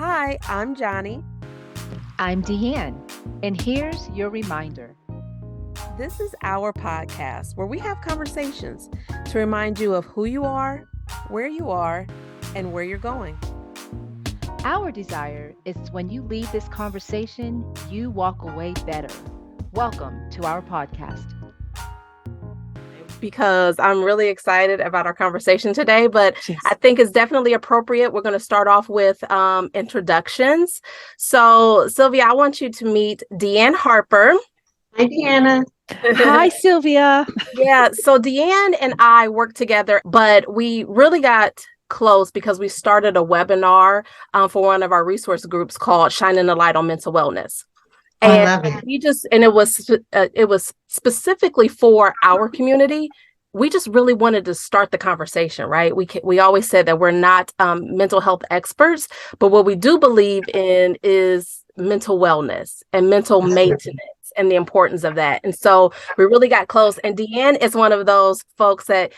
Hi, I'm Johnny. I'm DeAnn, and here's your reminder. This is our podcast where we have conversations to remind you of who you are, and where you're going. Our desire is when you leave this conversation, you walk away better. Welcome to our podcast. Because I'm really excited about our conversation today, but Yes. I think it's definitely appropriate. We're going to start off with introductions. So, Sylvia, I want you to meet DeAnn Harper. Hi, Deanna. Hi, Sylvia. Yeah, so DeAnn and I work together, but we really got close because we started a webinar for one of our resource groups called Shining the Light on Mental Wellness. I love it. It was specifically for our community. We just really wanted to start the conversation, right? We always said that we're not mental health experts, but what we do believe in is mental wellness and mental maintenance and the importance of that. And so we really got close. And DeAnn is one of those folks that,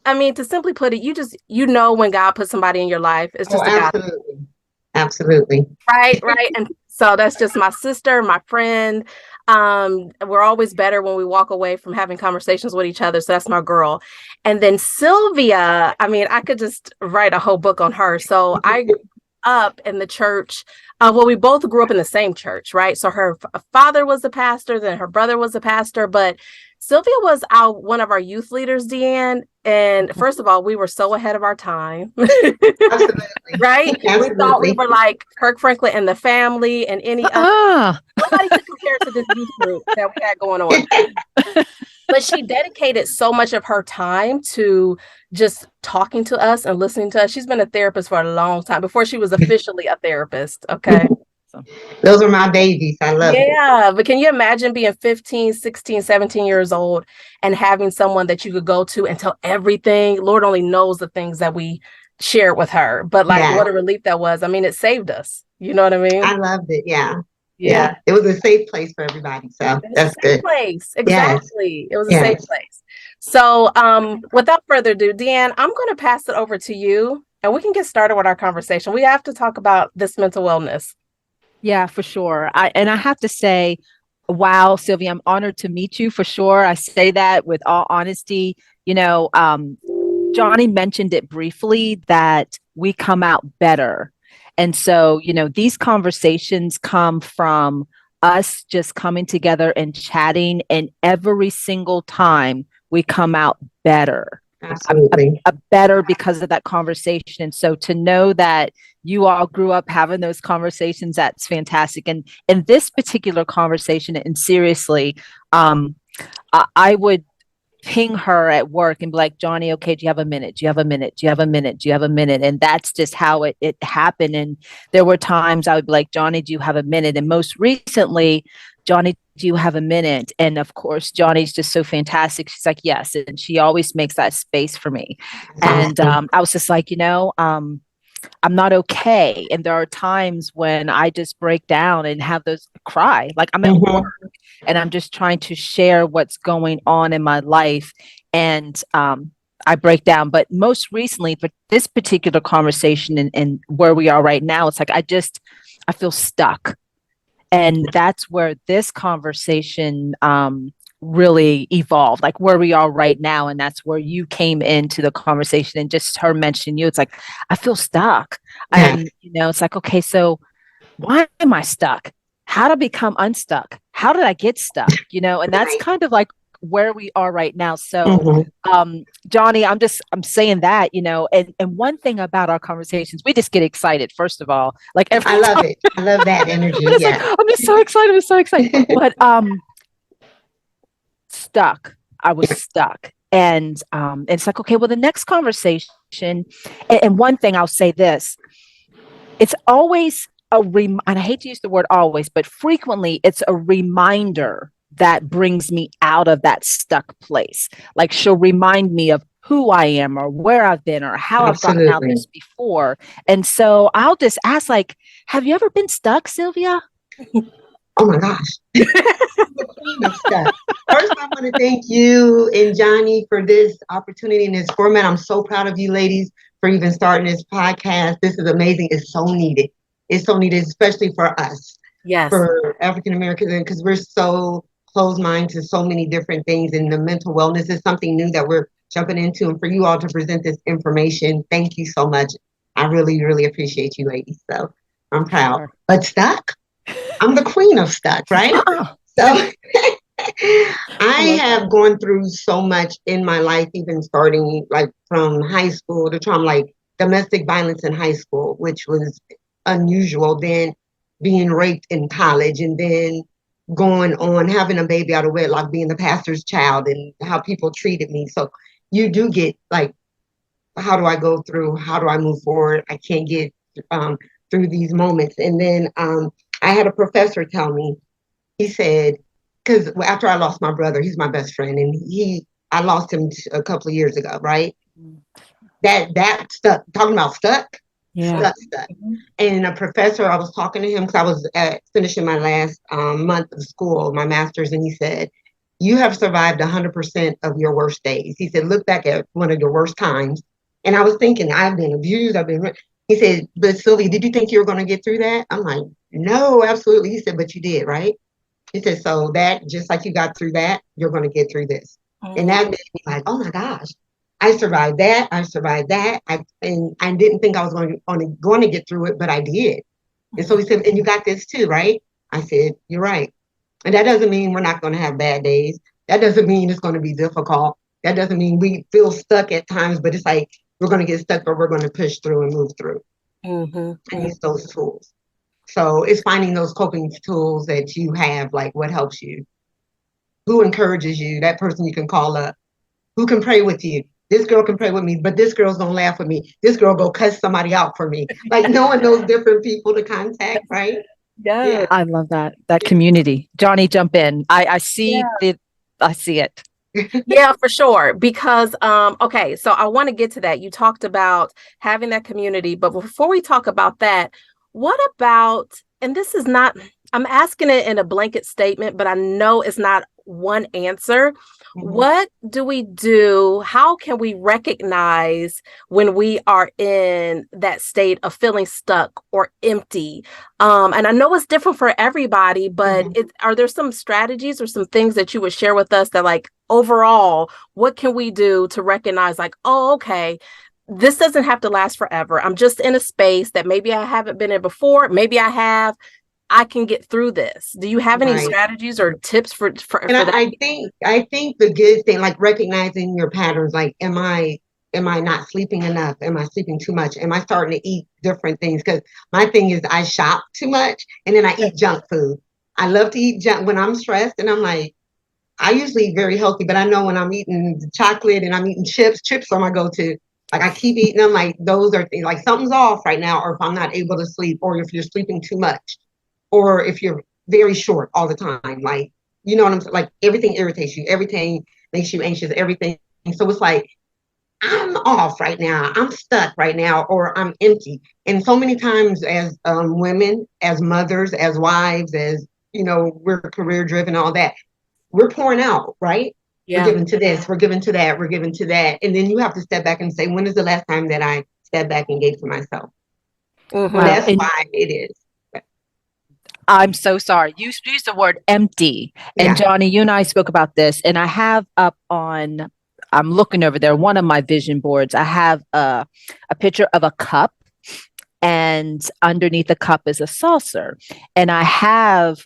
I mean, to simply put it, you know when God puts somebody in your life. It's just a God. Absolutely. Right. And so that's just my sister, my friend. We're always better when we walk away from having conversations with each other. So that's my girl. And then Sylvia, I mean, I could just write a whole book on her. So I grew up in the church. We both grew up in the same church, right? So her father was a pastor, then her brother was a pastor, but Sylvia was one of our youth leaders, DeAnn. And first of all, we were so ahead of our time. Absolutely. Right? Absolutely. We thought we were like Kirk Franklin and the Family and any other. Nobody could compare to this youth group that we had going on. But she dedicated so much of her time to just talking to us and listening to us. She's been a therapist for a long time before she was officially a therapist. Okay. Those are my babies. I love it. Yeah, but can you imagine being 15, 16, 17 years old and having someone that you could go to and tell everything? Lord only knows the things that we shared with her, but what a relief that was. I mean, it saved us. You know what I mean? I loved it. Yeah. It was a safe place for everybody. So that's good. Place. Exactly. Yes. It was a safe place. So without further ado, DeAnn, I'm going to pass it over to you and we can get started with our conversation. We have to talk about this mental wellness. Yeah, for sure. I have to say, wow, Sylvia, I'm honored to meet you for sure. I say that with all honesty. You know, Johnny mentioned it briefly that we come out better. And so, you know, these conversations come from us just coming together and chatting, and every single time we come out better. Absolutely. Better because of that conversation. And so to know that you all grew up having those conversations, that's fantastic. And in this particular conversation, and seriously, I would ping her at work and be like, Johnny, okay, do you have a minute? Do you have a minute? Do you have a minute? Do you have a minute? And that's just how it happened. And there were times I would be like, Johnny, do you have a minute? And most recently, Johnny, do you have a minute? And of course, Johnny's just so fantastic. She's like, yes. And she always makes that space for me. And I was just like, I'm not okay. And there are times when I just break down and have those cry. Like I'm at work and I'm just trying to share what's going on in my life. And I break down. But most recently, for this particular conversation and where we are right now, it's like I feel stuck. And that's where this conversation really evolved, like where we are right now. And that's where you came into the conversation and just her mentioning you. It's like, I feel stuck. Yeah. And, it's like, okay, so why am I stuck? How to become unstuck? How did I get stuck? And that's kind of like where we are right now. So, Johnny, I'm saying that, and one thing about our conversations, we just get excited. First of all, like I love it. I love that energy. Yeah. Like, I'm just so excited. I'm so excited. But, stuck. I was stuck. And it's like, okay, well, the next conversation, and one thing I'll say this, it's always and I hate to use the word always, but frequently it's a reminder that brings me out of that stuck place. Like she'll remind me of who I am or where I've been or how I've gotten out this before. And so I'll just ask, like, have you ever been stuck, Sylvia? Oh my gosh. The queen of stuff. First, I want to thank you and Johnny for this opportunity in this format. I'm so proud of you ladies for even starting this podcast. This is amazing. It's so needed. is so needed, especially for us, Yes. for African Americans, because we're so closed minded to so many different things. And the mental wellness is something new that we're jumping into. And for you all to present this information, thank you so much. I really, really appreciate you, ladies. So I'm proud. Sure. But stuck, I'm the queen of stuck, right? So I have gone through so much in my life, even starting like from high school to trauma, like domestic violence in high school, which was unusual. Then being raped in college, and then going on having a baby out of wedlock, being the pastor's child, and how people treated me. So you do get like, how do I go through? How do I move forward? I can't get through these moments. And then I had a professor tell me, he said, because after I lost my brother, he's my best friend, and I lost him a couple of years ago, right? That stuck, talking about stuck, stuck. And a professor, I was talking to him because I was finishing my last month of school, my master's, and he said, you have survived 100% of your worst days. He said, look back at one of your worst times. And I was thinking, I've been abused, he said, but Sylvia, did you think you were going to get through that? I'm like, no, absolutely. He said, but you did, right? He said, so that, just like you got through that, you're going to get through this. And that made me like, oh my gosh, I survived that. I survived that. And I didn't think I was going to get through it, but I did. And so he said, and you got this too, right? I said, you're right. And that doesn't mean we're not going to have bad days. That doesn't mean it's going to be difficult. That doesn't mean we feel stuck at times, but it's like, we're going to get stuck, but we're going to push through and move through and use those tools. So it's finding those coping tools that you have, like what helps you, who encourages you, that person you can call up, who can pray with you. This girl can pray with me, but this girl's gonna laugh with me. This girl go cuss somebody out for me. Like knowing those different people to contact, right? Yeah. I love that community. Joni, jump in. I see I see it. Yeah, for sure. Because okay, so I want to get to that. You talked about having that community, but before we talk about that, what about, and this is not, I'm asking it in a blanket statement, but I know it's not one answer. What do we do? How can we recognize when we are in that state of feeling stuck or empty? And I know it's different for everybody, but are there some strategies or some things that you would share with us that, like, overall, what can we do to recognize, like, oh, okay, this doesn't have to last forever. I'm just in a space that maybe I haven't been in before. Maybe I have. I can get through this. Do you have any strategies or tips for that? I think the good thing, like recognizing your patterns, like am I not sleeping enough? Am I sleeping too much? Am I starting to eat different things? Because my thing is I shop too much and then I eat junk food. I love to eat junk when I'm stressed, and I'm like, I usually eat very healthy, but I know when I'm eating chocolate and I'm eating chips are my go-to. Like I keep eating them, like those are things, like something's off right now, or if I'm not able to sleep, or if you're sleeping too much, or if you're very short all the time, like, you know what I'm saying? Like everything irritates you, everything makes you anxious, everything. So it's like, I'm off right now, I'm stuck right now, or I'm empty. And so many times as women, as mothers, as wives, as, you know, we're career driven, all that, we're pouring out, right? We're giving to this, we're giving to that, we're giving to that. And then you have to step back and say, when is the last time that I stepped back and gave to myself? That's why it is. I'm so sorry. You used the word empty. And Joni, you and I spoke about this, and I have up on, I'm looking over there, one of my vision boards, I have a picture of a cup, and underneath the cup is a saucer. And I have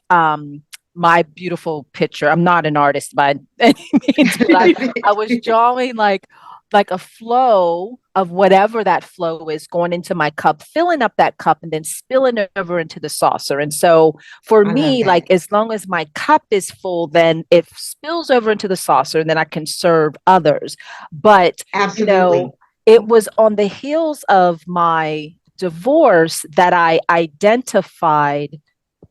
my beautiful picture. I'm not an artist by any means, but I was drawing like a flow of whatever that flow is going into my cup, filling up that cup and then spilling it over into the saucer. And so for me, like, as long as my cup is full, then it spills over into the saucer and then I can serve others. But, you know, it was on the heels of my divorce that I identified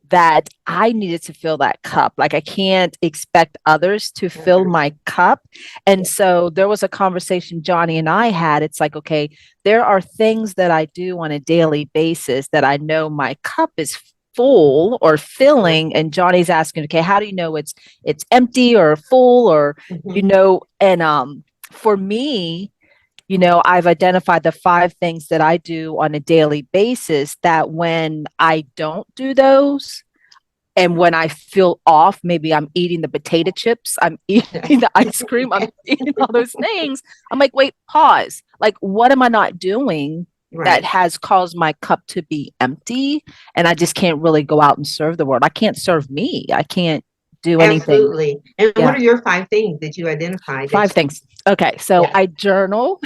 that I needed to fill that cup. Like I can't expect others to fill my cup. And so there was a conversation Joni and I had. It's like, okay, there are things that I do on a daily basis that I know my cup is full or filling. And Joni's asking, okay, how do you know it's empty or full, or, you know, and for me, I've identified the 5 things that I do on a daily basis that when I don't do those, and when I feel off, maybe I'm eating the potato chips, I'm eating the ice cream, I'm eating all those things. I'm like, wait, pause. Like, what am I not doing that Right. has caused my cup to be empty? And I just can't really go out and serve the world. I can't serve me. I can't do anything. Absolutely. And what Yeah. are your 5 things that you identified that 5 things. Okay. So yeah, I journal.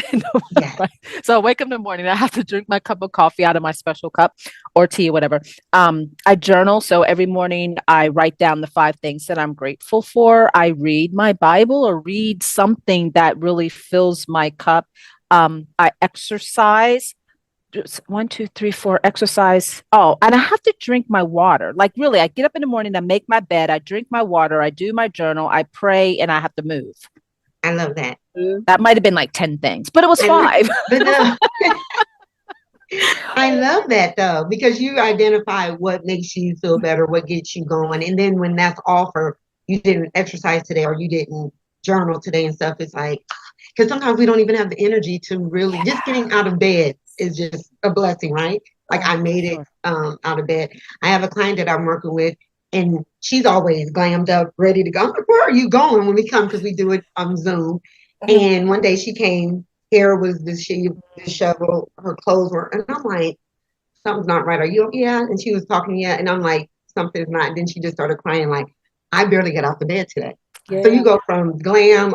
yeah. So I wake up in the morning, I have to drink my cup of coffee out of my special cup or tea, whatever. I journal. So every morning I write down the 5 things that I'm grateful for. I read my Bible or read something that really fills my cup. I exercise. 1, 2, 3, 4, exercise. Oh, and I have to drink my water. Like, really, I get up in the morning, I make my bed, I drink my water, I do my journal, I pray, and I have to move. I love that. That might have been like 10 things, but it was I lo- 5. but no, I love that though, because you identify what makes you feel better, what gets you going. And then when that's off, or you didn't exercise today, or you didn't journal today and stuff, it's like, because sometimes we don't even have the energy to really, just getting out of bed is just a blessing, right? Like I Oh, for made it sure. out of bed. I have a client that I'm working with, and she's always glammed up, ready to go. I'm like, where are you going when we come? Because we do it on Zoom. Mhm. And one day she came, hair was disheveled, her clothes were, and I'm like, something's not right. Are you okay? Yeah? And she was talking, yeah. And I'm like, something's not. And then she just started crying, like, I barely get out of bed today. So Yeah. you go from glam,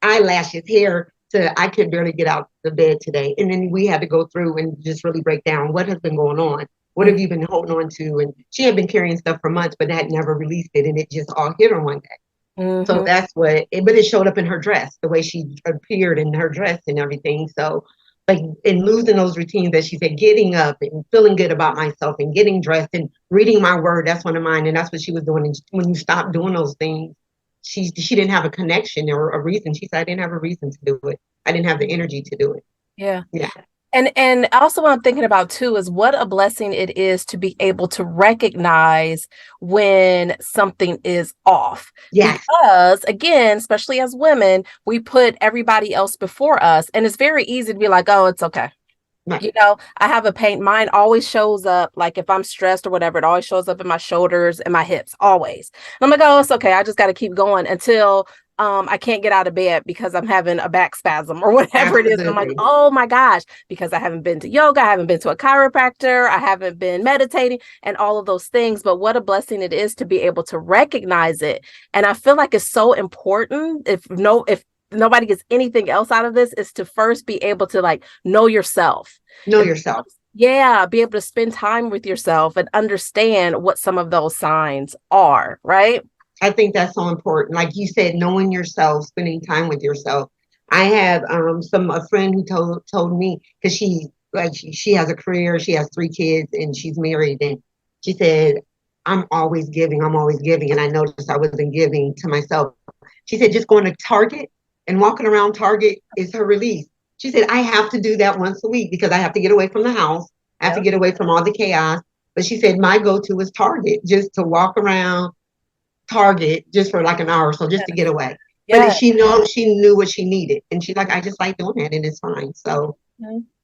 eyelashes, hair to I could barely get out of the bed today. And then we had to go through and just really break down what has been going on. What have you been holding on to? And she had been carrying stuff for months, but had never released it. And it just all hit her one day. So Mm-hmm. that's but it showed up in her dress, the way she appeared in her dress and everything. So, like, in losing those routines that she said, getting up and feeling good about myself and getting dressed and reading my word, that's one of mine. And that's what she was doing. And when you stop doing those things, she didn't have a connection or a reason. She said, I didn't have a reason to do it. I didn't have the energy to do it. Yeah. Yeah. And also what I'm thinking about too is what a blessing it is to be able to recognize when something is off. Yes. Because again, especially as women, we put everybody else before us. And it's very easy to be like, oh, it's okay. Right. I have a pain. Mine always shows up, like if I'm stressed or whatever, it always shows up in my shoulders and my hips, always. And I'm like, oh, it's okay. I just got to keep going until I can't get out of bed because I'm having a back spasm or whatever it is. And I'm like, Absolutely. oh my gosh, because I haven't been to yoga, I haven't been to a chiropractor, I haven't been meditating and all of those things. But what a blessing it is to be able to recognize it. And I feel like it's so important if nobody gets anything else out of this is to first be able to like know yourself. Know yourself. Yeah, be able to spend time with yourself and understand what some of those signs are, right? I think that's so important. Like you said, knowing yourself, spending time with yourself. I have a friend who told me, because she has a career, she has 3 kids, and she's married, and she said, I'm always giving, and I noticed I wasn't giving to myself. She said just going to Target and walking around Target is her release. She said I have to do that once a week because I have to get away from the house. I have to Yeah. get away from all the chaos. But she said my go-to is Target, just to walk around Target just for like an hour or so, just to get away. But Yeah. she knew what she needed, and she's like, I just like doing that, and it's fine. So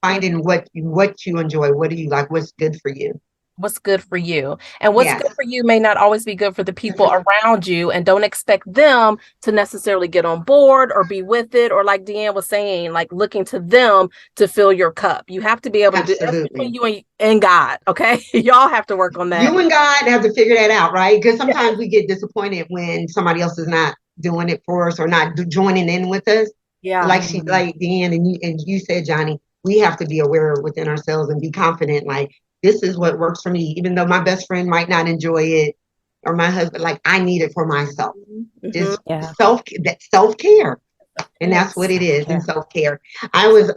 finding what you enjoy, what do you like, what's good for you. What's good for you. And what's Yes, good for you may not always be good for the people around you. And don't expect them to necessarily get on board or be with it. Or like DeAnn was saying, like looking to them to fill your cup. You have to be able to do that's between absolutely. you and God. Okay. Y'all have to work on that. You and God have to figure that out, right? Because Yeah. sometimes we get disappointed when somebody else is not doing it for us or not joining in with us. Yeah. Like DeAnn and you said, Johnny, we have to be aware within ourselves and be confident. Like this is what works for me, even though my best friend might not enjoy it or my husband. Like I need it for myself. Mm-hmm. Just Yeah. self care, and that's what Yes. it is in Care. self care. I was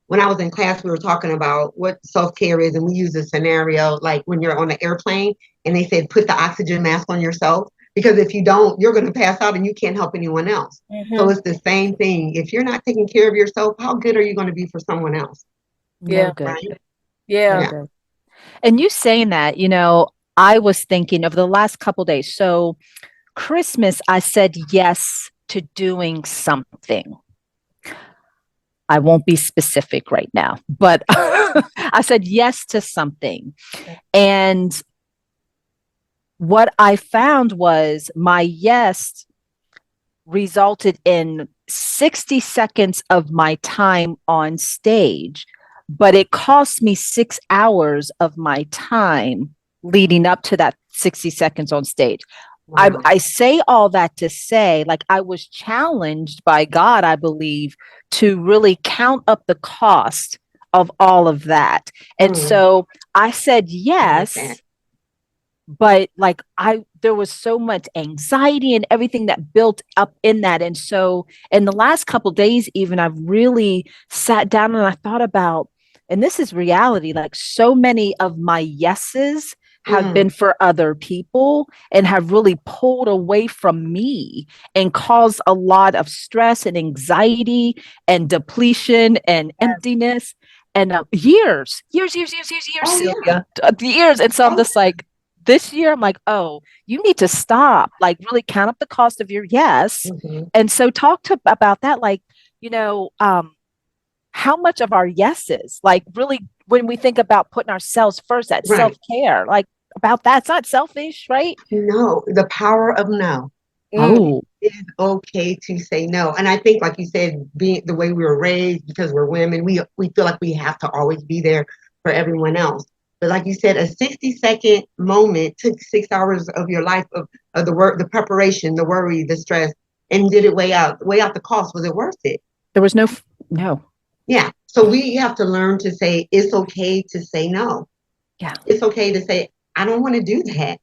when I was in class, we were talking about what self care is, and we use a scenario like when you're on an airplane and they said put the oxygen mask on yourself because if you don't, you're going to pass out and you can't help anyone else. So Mm-hmm. it's the same thing. If you're not taking care of yourself, how good are you going to be for someone else? No Yeah. good. Right? No Yeah. Yeah. good. And you saying that, I was thinking of the last couple days. So Christmas, I said yes to doing something. I won't be specific right now, but I said yes to something. And what I found was my yes resulted in 60 seconds of my time on stage, but it cost me 6 hours of my time leading up to that 60 seconds on stage. Wow. I say all that to say, like, I was challenged by God, I believe, to really count up the cost of all of that. And so I said yes, but like there was so much anxiety and everything that built up in that. And so in the last couple of days, even, I've really sat down and I thought about, and this is reality, like so many of my yeses have been for other people and have really pulled away from me and caused a lot of stress and anxiety and depletion and emptiness and years, Sylvia, years. And so I'm just like, this year, I'm like, oh, you need to stop, like really count up the cost of your yes. And so about that, like, how much of our yeses, like really, when we think about putting ourselves first, that self-care, like about that, it's not selfish, right? No, the power of no. Oh, It is okay to say no. And I think, like you said, being the way we were raised, because we're women, we feel like we have to always be there for everyone else. But like you said, a 60-second moment took 6 hours of your life, of the work, the preparation, the worry, the stress, and did it weigh out the cost? Was it worth it? There was no. Yeah. So we have to learn to say, it's okay to say no. Yeah. It's okay to say, I don't want to do that.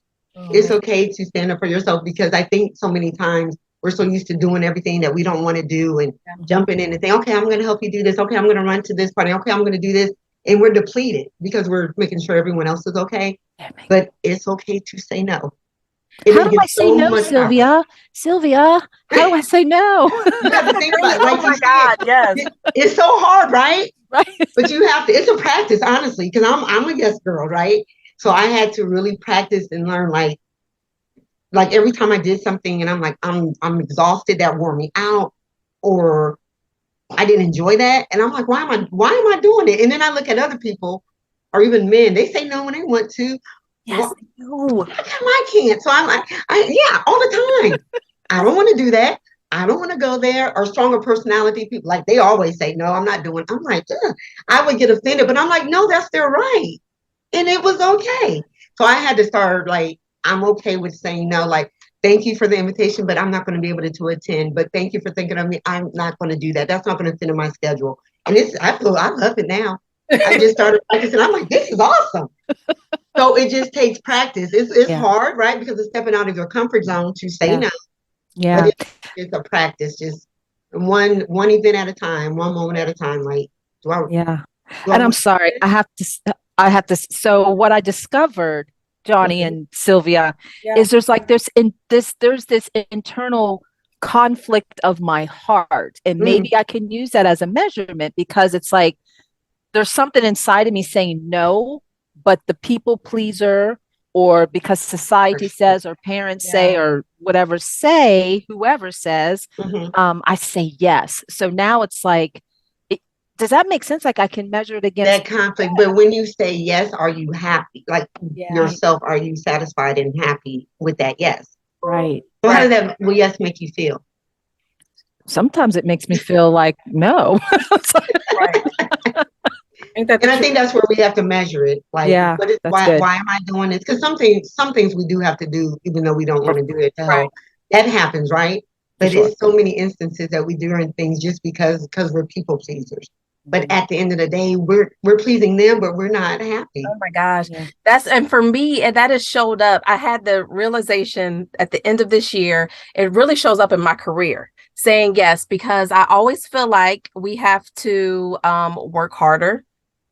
It's okay to stand up for yourself, because I think so many times we're so used to doing everything that we don't want to do and jumping in and saying, okay, I'm going to help you do this. Okay, I'm going to run to this party. Okay, I'm going to do this. And we're depleted because we're making sure everyone else is okay. But it's okay to say no. How do I say no, Sylvia? Sylvia, how do I say no? You have to think about it. Like, oh my God, yes. It's so hard, right? Right. But you have to, it's a practice, honestly, because I'm a yes girl, right? So I had to really practice and learn, like every time I did something and I'm like, I'm exhausted, that wore me out, or I didn't enjoy that. And I'm like, why am I doing it? And then I look at other people, or even men, they say no when they want to. Yes, well, how come I can't? So I'm like, yeah, all the time. I don't want to do that. I don't want to go there. Or stronger personality people, like, they always say, no, I'm not doing. I'm like, ugh. I would get offended, but I'm like, no, that's their right. And it was okay. So I had to start, like, I'm okay with saying no. Like, thank you for the invitation, but I'm not going to be able to attend. But thank you for thinking of me. I'm not going to do that. That's not going to fit in my schedule. And I love it now. I just started practicing. I'm like, this is awesome. So it just takes practice. It's hard, right? Because it's stepping out of your comfort zone to say no. Yeah. But it's a practice, just one event at a time, one moment at a time. Like, and I'm sorry, I have to. So what I discovered, Joni and Sylvia, is there's this internal conflict of my heart, and maybe I can use that as a measurement, because it's like there's something inside of me saying no, but the people pleaser, or because society says, or parents say, or whoever says, I say yes. So now it's like, does that make sense? Like, I can measure it against that conflict. But when you say yes, are you happy? Like, yourself, are you satisfied and happy with that yes? Right. So how does that yes make you feel? Sometimes it makes me feel like no. And I think that's where we have to measure it. Like, why am I doing this? Because some things we do have to do, even though we don't want to do it. So that happens, right? But it's so many instances that we do things just because we're people pleasers. But at the end of the day, we're pleasing them, but we're not happy. Oh my gosh. And for me, and that has showed up. I had the realization at the end of this year, it really shows up in my career, saying yes, because I always feel like we have to work harder,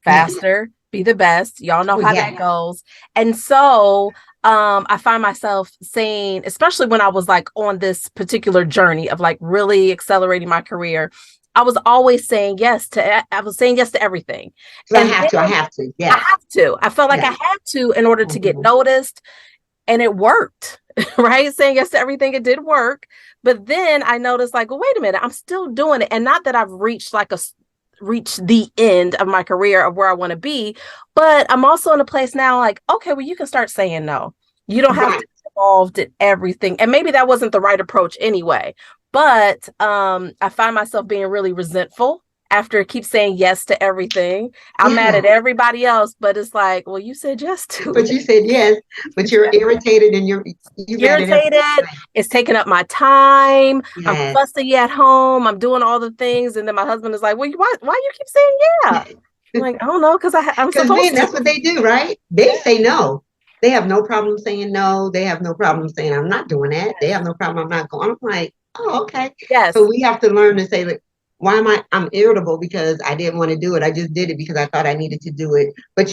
faster, be the best. Y'all know how that goes. And so I find myself saying, especially when I was like on this particular journey of like really accelerating my career, I was always saying yes to everything. And I have to. Yeah. I have to. I felt like I had to in order to get noticed. And it worked, right? Saying yes to everything, it did work. But then I noticed, like, well, wait a minute, I'm still doing it. And not that I've reached like reached the end of my career of where I want to be. But I'm also in a place now like, okay, well, you can start saying no. You don't have to be involved in everything. And maybe that wasn't the right approach anyway. But I find myself being really resentful after it keeps saying yes to everything. I'm mad at everybody else, but it's like, well, you said yes to But it. you said yes, but you're irritated and you Irritated. It's taking up my time. I'm Yes. fussy at home. I'm doing all the things, and then my husband is like, "Well, why you keep saying yeah?" I'm like, "I don't know, because I'm supposed men, to." that's what they do, right? They say no. They have no problem saying no. They have no problem saying I'm not doing that. They have no problem. I'm not going. I'm like, oh, okay. Yes. So we have to learn to say, like, why am I'm irritable because I didn't want to do it. I just did it because I thought I needed to do it. But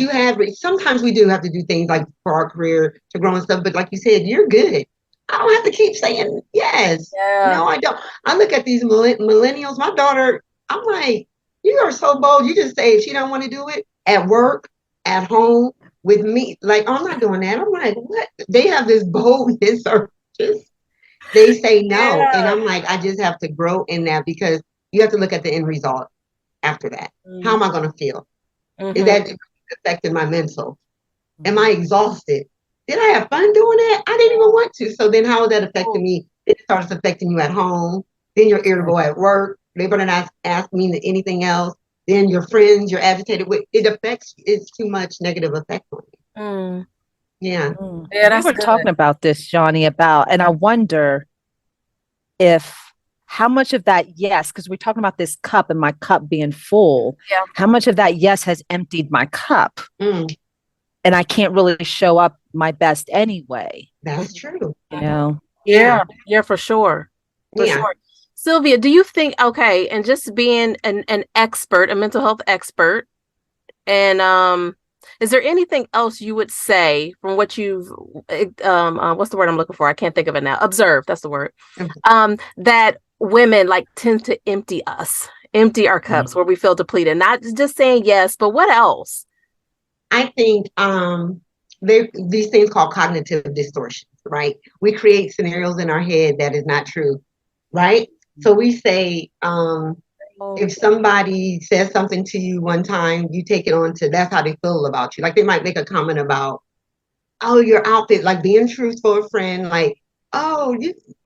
sometimes we do have to do things like for our career to grow and stuff. But like you said, you're good. I don't have to keep saying yes. Yeah. No, I don't. I look at these millennials, my daughter, I'm like, you are so bold. You just say if she don't want to do it at work, at home, with me. Like, I'm not doing that. I'm like, what? They have this boldness or just they say no. And I'm like, I just have to grow in that because you have to look at the end result after that. How am I going to feel? Is that affecting my mental? Am I exhausted? Did I have fun doing it? I didn't even want to. So then how is that affecting me? It starts affecting you at home. Then you're irritable at work. They better not ask me anything else. Then your friends, you're agitated with. It's too much negative effect on you. Yeah. Yeah, we were talking about this, Joni, and I wonder if how much of that yes, because we're talking about this cup and my cup being full, how much of that yes has emptied my cup? And I can't really show up my best anyway. That's true. You know? Yeah, for sure. For sure. Sylvia, do you think, okay, and just being an expert, a mental health expert, and is there anything else you would say from what you've what's the word I'm looking for? I can't think of it now. Observe, that's the word. That women like tend to empty our cups where we feel depleted. Not just saying yes, but what else? I think these things called cognitive distortions, right? We create scenarios in our head that is not true, right? So we say, if somebody says something to you one time, you take it on to that's how they feel about you. Like they might make a comment about, oh, your outfit, like being truthful, a friend, like, oh,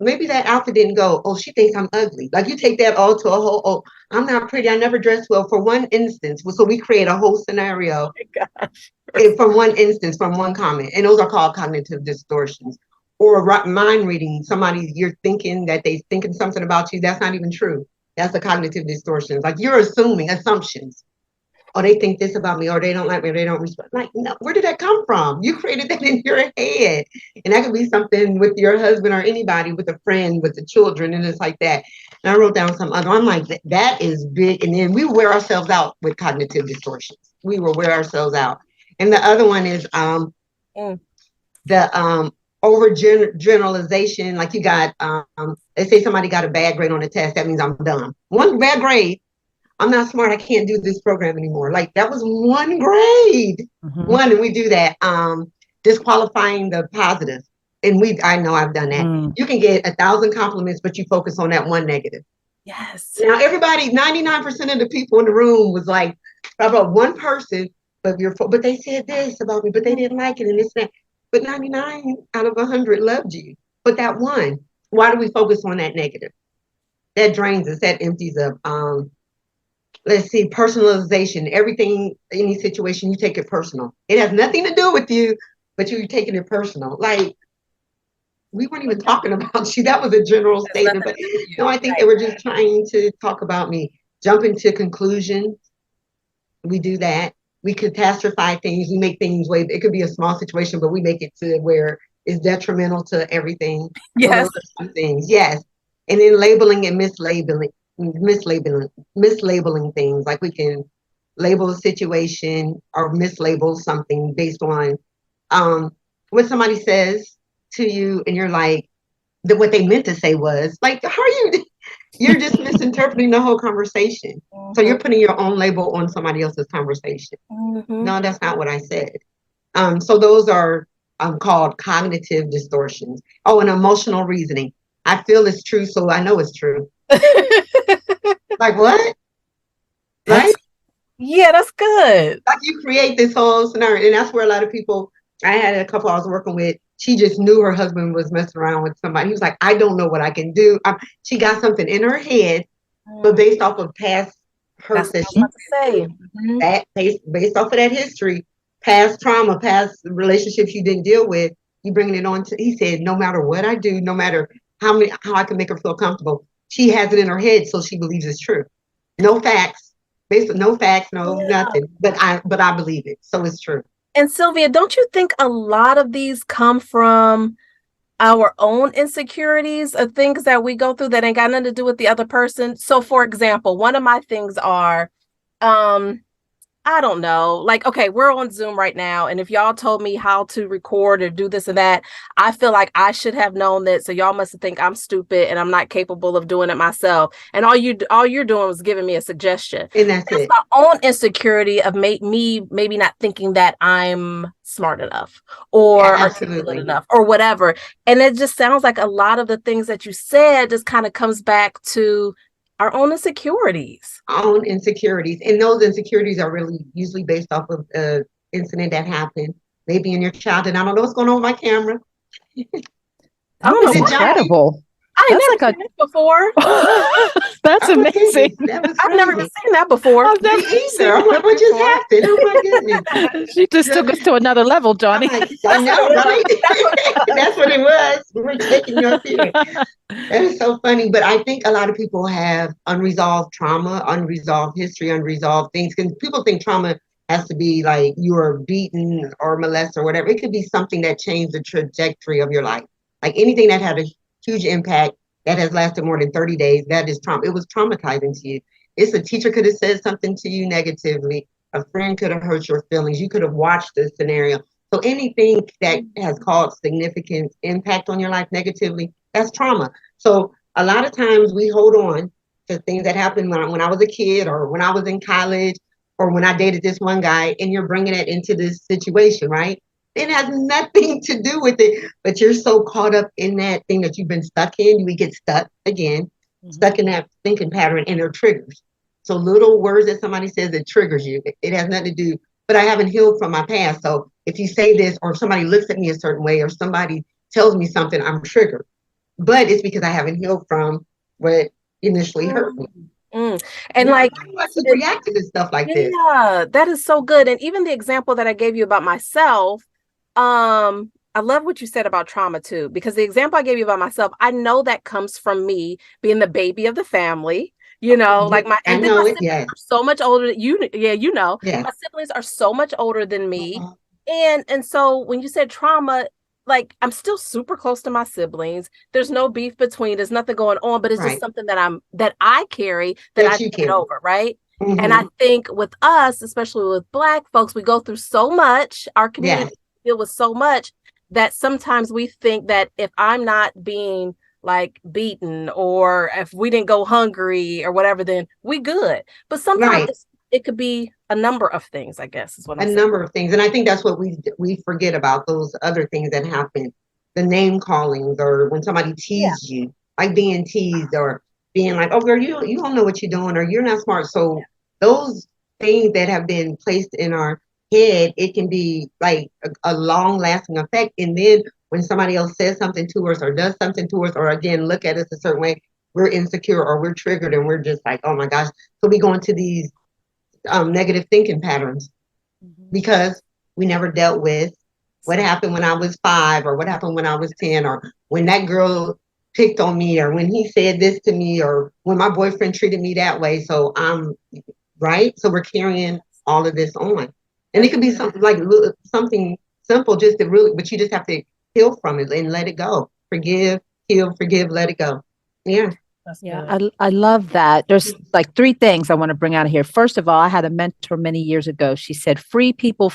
maybe that outfit didn't go. Oh, she thinks I'm ugly. Like you take that all to a whole, oh, I'm not pretty. I never dressed well for one instance. So we create a whole scenario from one instance, from one comment. And those are called cognitive distortions. Or mind reading, somebody you're thinking that they're thinking something about you. That's not even true. That's a cognitive distortion. Like you're assuming assumptions. Oh, they think this about me, or they don't like me, or they don't respect. Like, no, where did that come from? You created that in your head. And that could be something with your husband or anybody, with a friend, with the children, and it's like that. And I wrote down some other, I'm like, that is big. And then we wear ourselves out with cognitive distortions. We will wear ourselves out. And the other one is the over generalization. Like you got, let's say somebody got a bad grade on a test, that means I'm dumb. One bad grade, I'm not smart. I can't do this program anymore. Like that was one grade. One, and we do that. Disqualifying the positive. And I know I've done that. You can get 1,000 compliments, but you focus on that one negative. Yes. Now everybody, 99% of the people in the room was like, about one person, but they said this about me, but they didn't like it and this and that. But 99 out of 100 loved you. But that one, why do we focus on that negative? That drains us. That empties up. Let's see, personalization. Everything, any situation, you take it personal. It has nothing to do with you, but you're taking it personal. Like, we weren't even talking about you. That was a general statement. But no, I think they were just trying to talk about me. Jump into conclusions. We do that. We catastrophize things. We make things it could be a small situation, but we make it to where it's detrimental to everything. Yes. So things. Yes. And then labeling and mislabeling things. Like we can label a situation or mislabel something based on what somebody says to you, and you're like, what they meant to say was like, how are you? You're just misinterpreting the whole conversation. So you're putting your own label on somebody else's conversation. No, that's not what I said. So those are called cognitive distortions. Oh, and emotional reasoning. I feel it's true, so I know it's true. Like what? right? Yeah, that's good. Like you create this whole scenario, and that's where a lot of people. I had a couple I was working with. She just knew her husband was messing around with somebody. He was like, I don't know what I can do. She got something in her head, but based off of past That's hurt what that I was she about to say. that based off of that history, past trauma, past relationships you didn't deal with, you bringing it on to. He said, no matter what I do, no matter how I can make her feel comfortable, she has it in her head, so she believes it's true. No facts, no facts, no Yeah. nothing. But I believe it, so it's true. And Sylvia, don't you think a lot of these come from our own insecurities of things that we go through that ain't got nothing to do with the other person? So, for example, one of my things are, um, I don't know. Like, okay, we're on Zoom right now. And if y'all told me how to record or do this and that, I feel like I should have known that. So y'all must think I'm stupid and I'm not capable of doing it myself. And all you're doing was giving me a suggestion. And that's That's it. my own insecurity of me maybe not thinking that I'm smart enough or articulate enough or whatever. And it just sounds like a lot of the things that you said just kind of comes back to our own insecurities. Own insecurities, and those insecurities are really usually based off of an incident that happened maybe in your childhood. I don't know what's going on with my camera. I don't know. That's incredible. I ain't That's never seen it before. That's amazing. I've never even seen that before. I've never seen that like, what just happened? Oh my goodness. She just took us to another level, Joni. I know, right? That's what it was. We're taking you up here. That is so funny. But I think a lot of people have unresolved trauma, unresolved history, unresolved things. Because people think trauma has to be like you were beaten or molested or whatever. It could be something that changed the trajectory of your life. Like anything that had a huge impact that has lasted more than 30 days, that is trauma. It was traumatizing to you. It's a teacher could have said something to you negatively. A friend could have hurt your feelings. You could have watched this scenario. So anything that has caused significant impact on your life negatively, that's trauma. So a lot of times we hold on to things that happened when I was a kid or when I was in college or when I dated this one guy, and you're bringing it into this situation, right? It has nothing to do with it, but you're so caught up in that thing that you've been stuck in. We get stuck again, stuck in that thinking pattern, and they're triggers. So little words that somebody says that triggers you. It has nothing to do, but I haven't healed from my past. So if you say this, or if somebody looks at me a certain way, or somebody tells me something, I'm triggered. But it's because I haven't healed from what initially hurt me. And like reacted to stuff like this. Yeah, that is so good. And even the example that I gave you about myself, I love what you said about trauma too, because the example I gave you about myself, I know that comes from me being the baby of the family. Like my siblings are so much older than you. Yeah, my siblings are so much older than me. And so when you said trauma, like I'm still super close to my siblings. There's no beef between, there's nothing going on, but it's just something that I carry that I get over, right? And I think with us, especially with Black folks, we go through so much, our community deal with so much that sometimes we think that if I'm not being like beaten or if we didn't go hungry or whatever, then we good. But sometimes it could be a number of things, I guess is what I'm saying. Number of things. And I think that's what we forget about, those other things that happen. The name callings, or when somebody teased you, like being teased or being like, oh girl, you don't know what you're doing, or you're not smart. So those things that have been placed in our head, it can be like a long lasting effect. And then when somebody else says something to us or does something to us, or again, look at us a certain way, we're insecure or we're triggered and we're just like, oh my gosh. So we go into these negative thinking patterns because we never dealt with what happened when I was 5 or what happened when I was 10, or when that girl picked on me, or when he said this to me, or when my boyfriend treated me that way. So so we're carrying all of this on. And it could be something like something simple, just to really, but you just have to heal from it and let it go. Forgive, heal, forgive, let it go. Yeah. I love that. There's like 3 things I want to bring out of here. First of all, I had a mentor many years ago. She said, free people,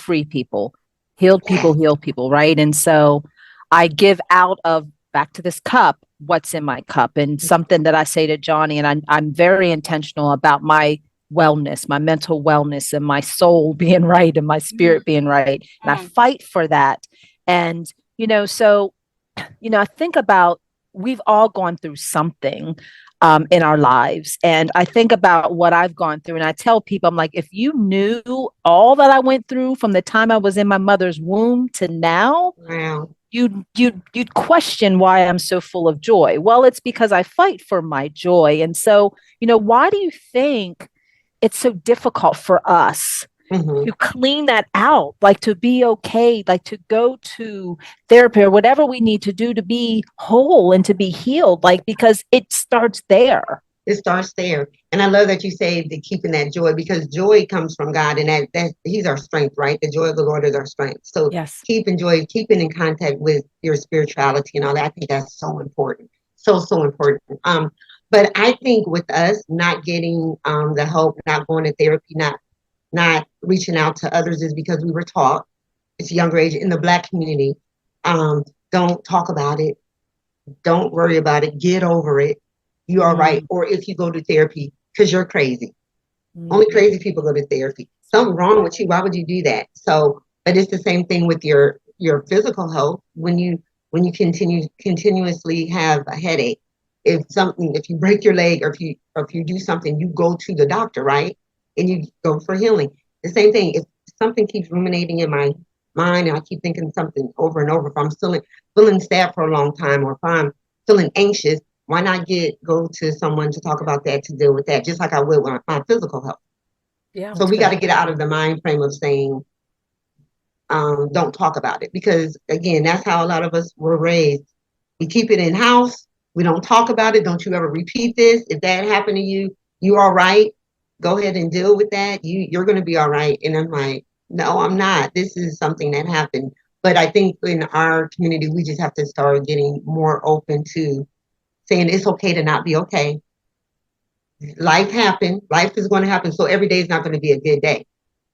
healed people, heal people, right? And so I give out of, back to this cup, what's in my cup, and something that I say to Joni, and I'm very intentional about my wellness, my mental wellness, and my soul being right and my spirit being right. And I fight for that. And, so, I think about, we've all gone through something. in our lives. And I think about what I've gone through, and I tell people, I'm like, if you knew all that I went through from the time I was in my mother's womb to now, Wow. you'd question why I'm so full of joy. Well, it's because I fight for my joy. And so, why do you think it's so difficult for us Mm-hmm. to clean that out, like to be okay, like to go to therapy or whatever we need to do to be whole and to be healed, like because it starts there. It starts there. And I love that you say that keeping that joy, because joy comes from God, and that He's our strength, right? The joy of the Lord is our strength. So Yes. keeping joy, keeping in contact with your spirituality and all that, I think that's so important. So, so important. But I think with us not getting the help, not going to therapy, not reaching out to others is because we were taught, it's a younger age in the Black community, don't talk about it, don't worry about it, get over it. You are right. Or if you go to therapy, because you're crazy. Only crazy people go to therapy. Something wrong with you. Why would you do that? So, but it's the same thing with your physical health. When you continuously have a headache, if you break your leg, or if you do something, you go to the doctor, right? And you go for healing. The same thing. If something keeps ruminating in my mind and I keep thinking something over and over, if I'm still feeling sad for a long time, or if I'm feeling anxious, why not go to someone to talk about that, to deal with that, just like I would with my physical health. Yeah. So we got to get out of the mind frame of saying, don't talk about it, because again, that's how a lot of us were raised. We keep it in house. We don't talk about it. Don't you ever repeat this. If that happened to you, you all right. Go ahead and deal with that. You're going to be all right. And I'm like, no, I'm not. This is something that happened. But I think in our community, we just have to start getting more open to saying it's okay to not be okay. Life happened. Life is going to happen. So every day is not going to be a good day.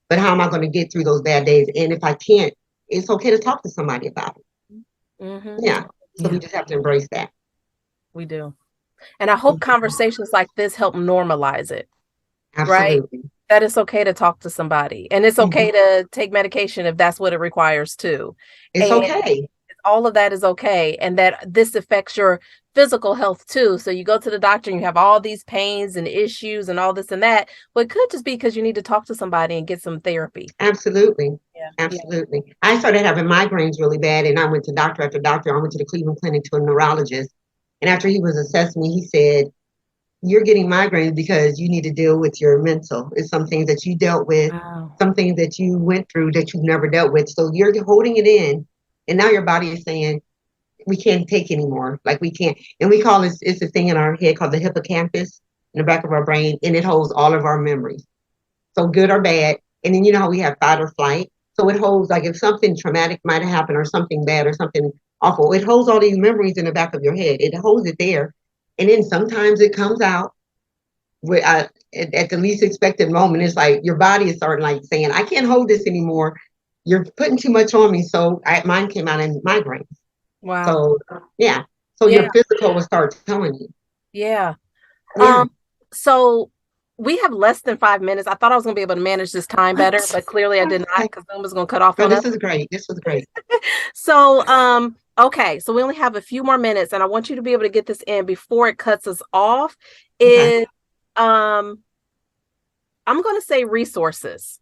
But how am I going to get through those bad days? And if I can't, it's okay to talk to somebody about it. Mm-hmm. Yeah. So we Yeah, just have to embrace that. We do. And I hope conversations like this help normalize it, right? Absolutely. That it's okay to talk to somebody, and it's okay to take medication if that's what it requires too. It's And okay. all of that is okay. And that this affects your physical health too. So you go to the doctor and you have all these pains and issues and all this and that. But it could just be because you need to talk to somebody and get some therapy. Absolutely. Yeah. Absolutely. I started having migraines really bad, and I went to doctor after doctor. I went to the Cleveland Clinic to a neurologist. And after he was assessing me, he said, you're getting migraines because you need to deal with your mental. It's some things that you dealt with, Wow. some things that you went through that you've never dealt with. So you're holding it in. And now your body is saying, we can't take anymore. Like we can't. And we call this, it's a thing in our head called the hippocampus in the back of our brain. And it holds all of our memories. So good or bad. And then you know how we have fight or flight. So it holds, like if something traumatic might have happened, or something bad or something awful, it holds all these memories in the back of your head. It holds it there. And then sometimes it comes out at the least expected moment. It's like your body is starting like saying, I can't hold this anymore. You're putting too much on me. So mine came out in migraines. Wow. So yeah. So Yeah. your physical will start telling you. Yeah. Yeah. So we have less than 5 minutes. I thought I was gonna be able to manage this time better, but clearly I did not, Okay. because Zoom was gonna cut off No, on us. this is great. This was great. So okay, so we only have a few more minutes, and I want you to be able to get this in before it cuts us off. Okay. Is I'm gonna say resources.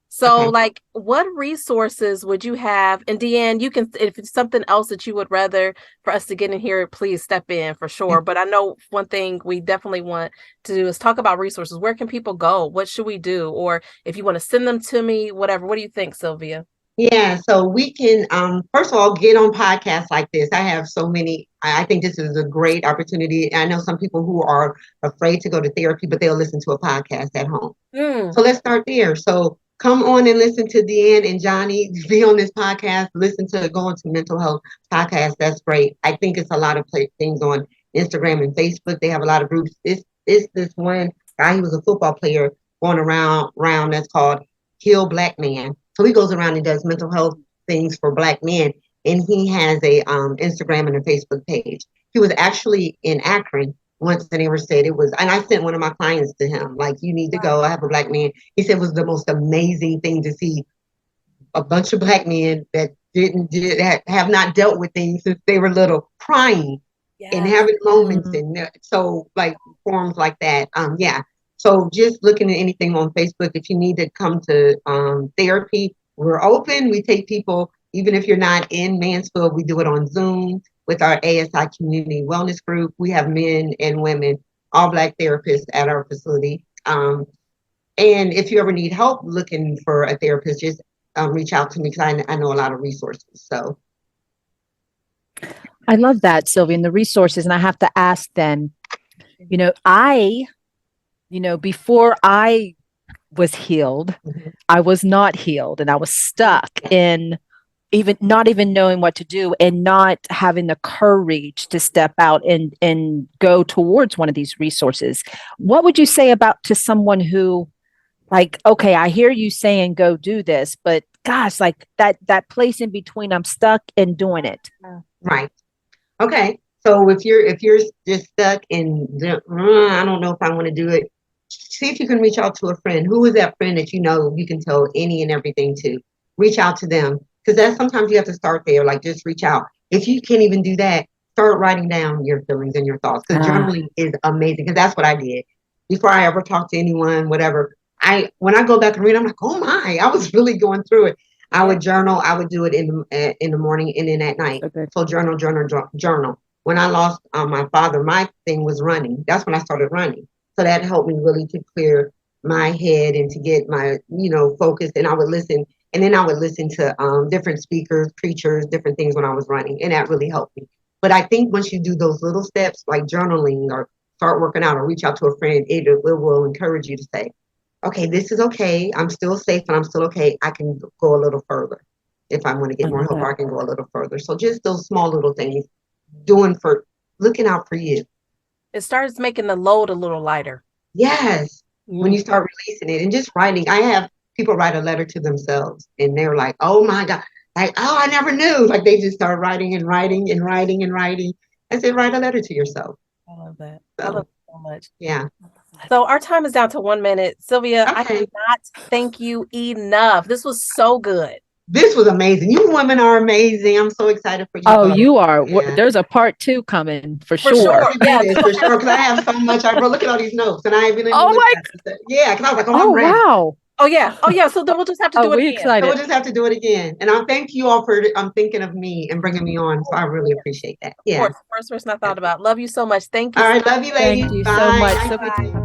So, Okay. like, what resources would you have? And DeAnn, you can, if it's something else that you would rather for us to get in here, please step in for sure. But I know one thing we definitely want to do is talk about resources. Where can people go? What should we do? Or if you want to send them to me, whatever. What do you think, Sylvia? Yeah, so we can first of all get on podcasts like this. I have so many. I think this is a great opportunity. I know some people who are afraid to go to therapy, but they'll listen to a podcast at home. So let's start there. So come on and listen to DeAnn and Johnny. Be on this podcast. Go on to mental health podcast. That's great. I think it's a lot of things on Instagram and Facebook. They have a lot of groups. It's this one guy. He was a football player going around that's called Heal Black Man. So he goes around and does mental health things for Black men, and he has a Instagram and a Facebook page. He was actually in Akron once, and they were said it was, and I sent one of my clients to him, like, you need to go. I have a Black man. He said it was the most amazing thing to see a bunch of Black men that have not dealt with things since they were little, crying and Yes. having moments and so like forums like that. Yeah. So just looking at anything on Facebook, if you need to come to therapy, we're open. We take people, even if you're not in Mansfield, we do it on Zoom with our ASI community wellness group. We have men and women, all Black therapists at our facility. And if you ever need help looking for a therapist, just reach out to me because I know a lot of resources. So I love that, Sylvia, and the resources. And I have to ask then, before I was healed, I was not healed and I was stuck in even not even knowing what to do and not having the courage to step out and go towards one of these resources. What would you say about to someone who like, okay, I hear you saying go do this, but gosh, like that place in between, I'm stuck in doing it. right. Okay. So if you're just stuck in I don't know if I want to do it, see if you can reach out to a friend. Who is that friend that you can tell any and everything to? Reach out to them because that's sometimes you have to start there. Like just reach out. If you can't even do that, start writing down your feelings and your thoughts because journaling is amazing. Because that's what I did before I ever talked to anyone. Whatever. When I go back and read, I'm like, oh my, I was really going through it. I would journal. I would do it in the morning and then at night. Okay. So journal. When I lost my father, my thing was running. That's when I started running. So that helped me really to clear my head and to get my, focus. And I would listen, and then I would listen to different speakers, preachers, different things when I was running, and that really helped me. But I think once you do those little steps, like journaling or start working out or reach out to a friend, it will encourage you to say, okay, this is okay. I'm still safe and I'm still okay. I can go a little further. If I want to get more help, I can go a little further. So just those small little things, looking out for you. It starts making the load a little lighter. Yes. When you start releasing it and just writing, I have people write a letter to themselves and they're like, oh my God, like, oh, I never knew. Like they just start writing and writing and writing and writing. I said, write a letter to yourself. I love that. So, I love it so much. Yeah. So our time is down to 1 minute. Sylvia, I cannot thank you enough. This was so good. This was amazing. You women are amazing. I'm so excited for you. Oh, both. you are. Yeah. There's a part 2 coming for sure. Yeah, for sure. Because I have so much. I wrote. Look at all these notes, and I ain't been able to look at it. Yeah, because I was like, oh, I'm ready. Wow. Oh yeah. So then we'll just have to do it again. Excited. So we'll just have to do it again. And I thank you all for thinking of me and bringing me on. So I really appreciate that. Yeah. Of course, first person I thought about. Love you so much. Thank you. All right, love you, ladies. Thank you Bye. so much. Bye. So good.